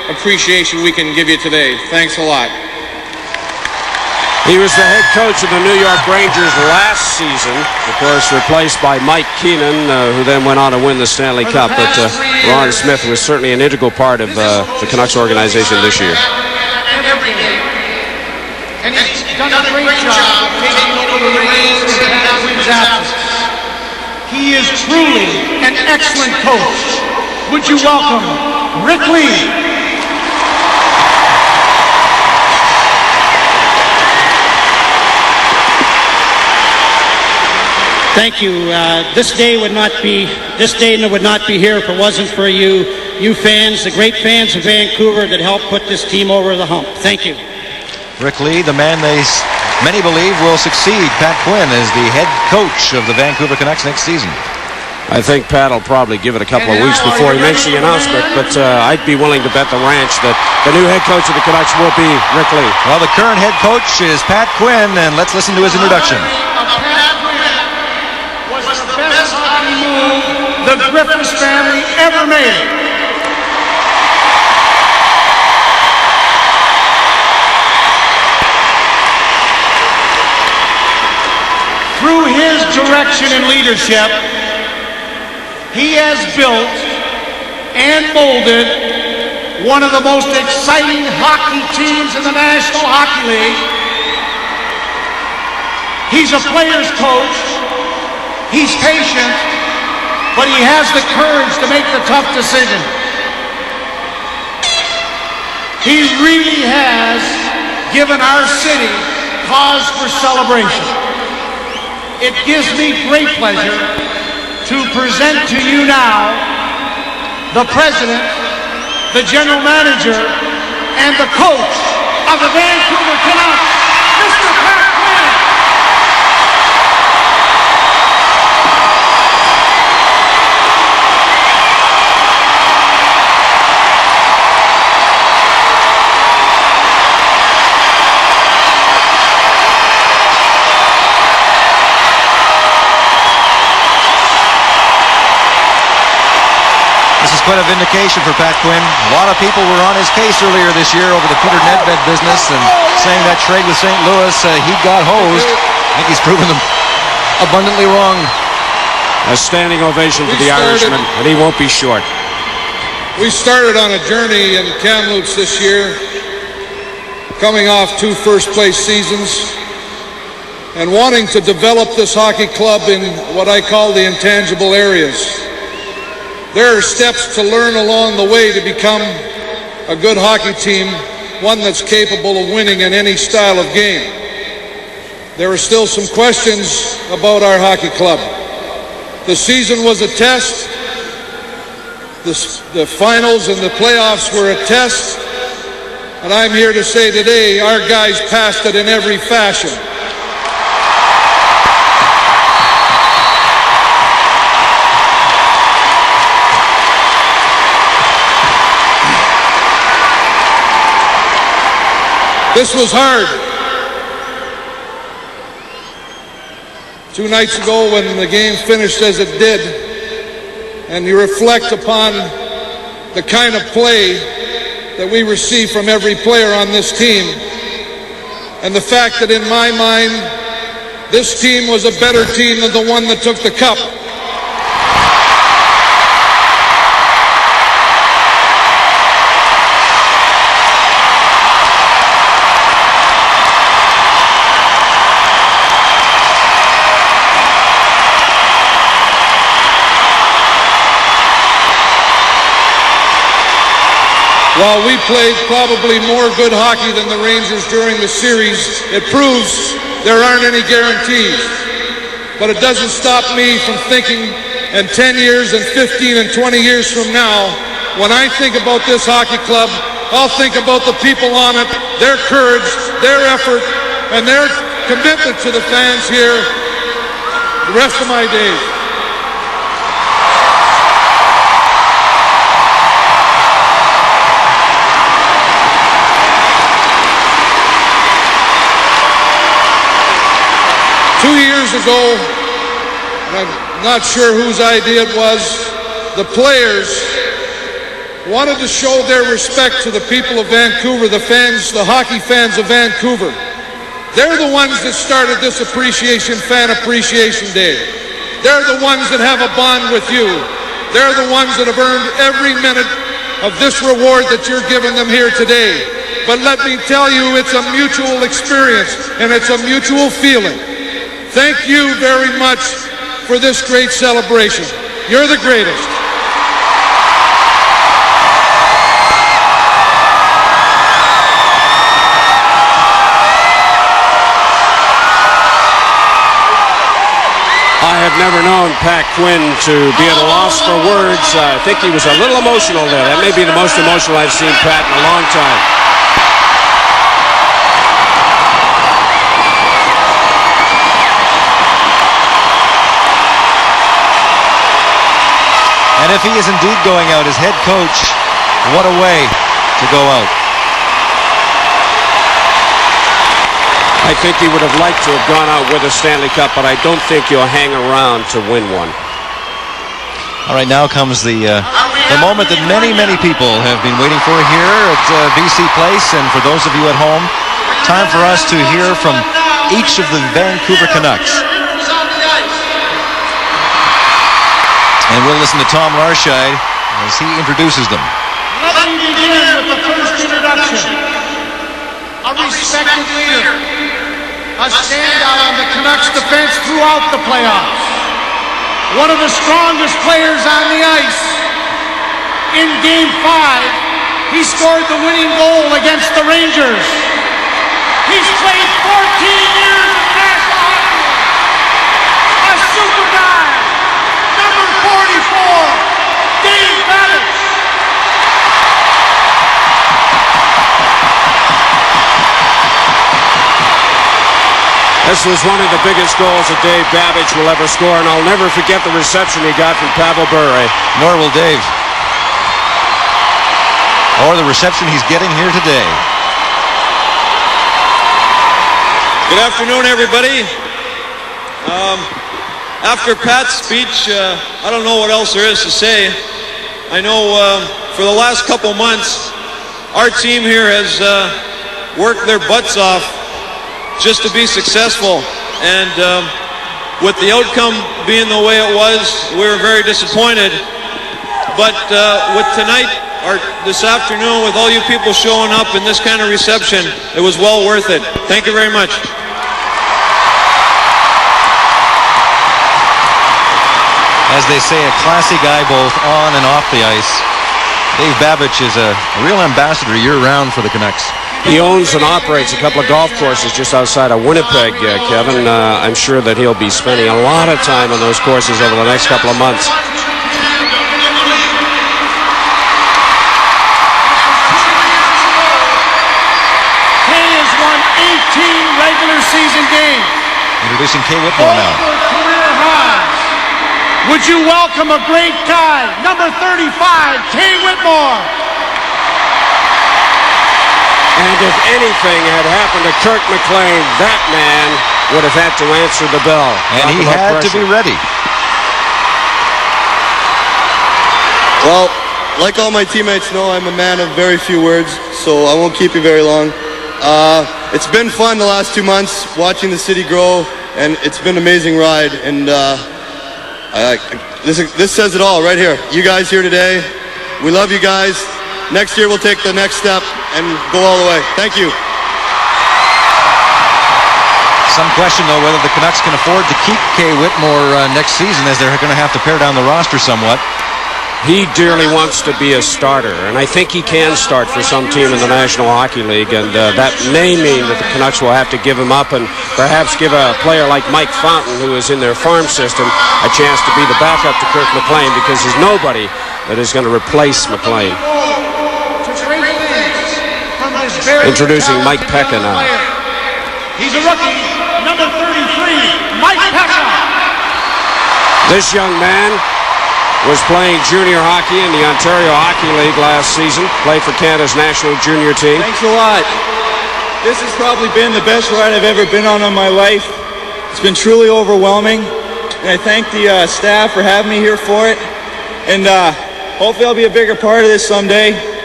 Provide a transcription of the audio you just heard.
appreciation we can give you today. Thanks a lot. He was the head coach of the New York Rangers last season, of course, replaced by Mike Keenan, who then went on to win the Stanley Cup. But Ron Smith was certainly an integral part of the Canucks organization this year. Every day. And he's done a great job taking over the reins in Patt Quinn's absence. He is truly an excellent coach. Would you welcome Rick Lee? Thank you. This day would not be here if it wasn't for you fans, the great fans of Vancouver that helped put this team over the hump. Thank you. Rick Lee, the man many believe will succeed Patt Quinn as the head coach of the Vancouver Canucks next season. I think Pat will probably give it a couple of weeks before he makes the announcement, but I'd be willing to bet the ranch that the new head coach of the Canucks will be Rick Lee. Well, the current head coach is Patt Quinn, and let's listen to his introduction. The Griffiths family ever made. Through his direction and leadership, he has built and molded one of the most exciting hockey teams in the National Hockey League. He's a player's coach. He's patient, but he has the courage to make the tough decision. He really has given our city cause for celebration. It gives me great pleasure to present to you now the president, the general manager, and the coach of the Vancouver Canucks, Mr. Patt Quinn. This is quite a vindication for Patt Quinn. A lot of people were on his case earlier this year over the Peter Nedved business and saying that trade with St. Louis, he got hosed. I think he's proven them abundantly wrong. A standing ovation to the Irishman, and he won't be short. We started on a journey in Kamloops this year, coming off 2 first-place seasons, and wanting to develop this hockey club in what I call the intangible areas. There are steps to learn along the way to become a good hockey team, one that's capable of winning in any style of game. There are still some questions about our hockey club. The season was a test. The finals and the playoffs were a test. And I'm here to say today, our guys passed it in every fashion. This was hard. 2 nights ago when the game finished as it did, and you reflect upon the kind of play that we receive from every player on this team, and the fact that in my mind, this team was a better team than the one that took the cup. While we played probably more good hockey than the Rangers during the series, it proves there aren't any guarantees. But it doesn't stop me from thinking in 10 years and 15 and 20 years from now, when I think about this hockey club, I'll think about the people on it, their courage, their effort, and their commitment to the fans here the rest of my days. Ago, and I'm not sure whose idea it was, the players wanted to show their respect to the people of Vancouver, the fans, the hockey fans of Vancouver. They're the ones that started this Fan Appreciation Day. They're the ones that have a bond with you. They're the ones that have earned every minute of this reward that you're giving them here today. But let me tell you, it's a mutual experience and it's a mutual feeling. Thank you very much for this great celebration. You're the greatest. I have never known Patt Quinn to be at a loss for words. I think he was a little emotional there. That may be the most emotional I've seen Pat in a long time. And if he is indeed going out as head coach, what a way to go out. I think he would have liked to have gone out with a Stanley Cup, but I don't think you'll hang around to win one. All right, now comes the moment that many, many people have been waiting for here at BC Place. And for those of you at home, time for us to hear from each of the Vancouver Canucks. And we'll listen to Tom Larscheid as he introduces them. Let me begin with the first introduction. A respected leader. A standout on the Canucks defense throughout the playoffs. One of the strongest players on the ice. In Game 5, he scored the winning goal against the Rangers. He's played 14 years of national hockey. A super guy. Number 44, Dave Babych. This was one of the biggest goals that Dave Babych will ever score, and I'll never forget the reception he got from Pavel Bure. Nor will Dave. Or the reception he's getting here today. Good afternoon, everybody. After Pat's speech, I don't know what else there is to say. I know for the last couple months, our team here has worked their butts off just to be successful, and with the outcome being the way it was, we were very disappointed. But with tonight, or this afternoon, with all you people showing up in this kind of reception, it was well worth it. Thank you very much. As they say, a classy guy both on and off the ice. Dave Babych is a real ambassador year-round for the Canucks. He owns and operates a couple of golf courses just outside of Winnipeg, Kevin. I'm sure that he'll be spending a lot of time on those courses over the next couple of months. Kay has won 18 regular season games. Introducing Kay Whitmore now. Career highs. Would you welcome a great guy, number 35, Kay Whitmore. And if anything had happened to Kirk McLean, that man would have had to answer the bell. And he had to be ready. Well, like all my teammates know, I'm a man of very few words, so I won't keep you very long. It's been fun the last 2 months watching the city grow, and it's been an amazing ride. And this says it all right here. You guys here today, we love you guys. Next year we'll take the next step and go all the way. Thank you. Some question, though, whether the Canucks can afford to keep Kay Whitmore next season, as they're going to have to pare down the roster somewhat. He dearly wants to be a starter, and I think he can start for some team in the National Hockey League, and that may mean that the Canucks will have to give him up and perhaps give a player like Mike Fountain, who is in their farm system, a chance to be the backup to Kirk McLean, because there's nobody that is going to replace McLean. Introducing Mike Peca now. He's a rookie, number 33, Mike Peca. This young man was playing junior hockey in the Ontario Hockey League last season, played for Canada's national junior team. Thanks a lot. This has probably been the best ride I've ever been on in my life. It's been truly overwhelming, and I thank the staff for having me here for it. And Hopefully I'll be a bigger part of this someday.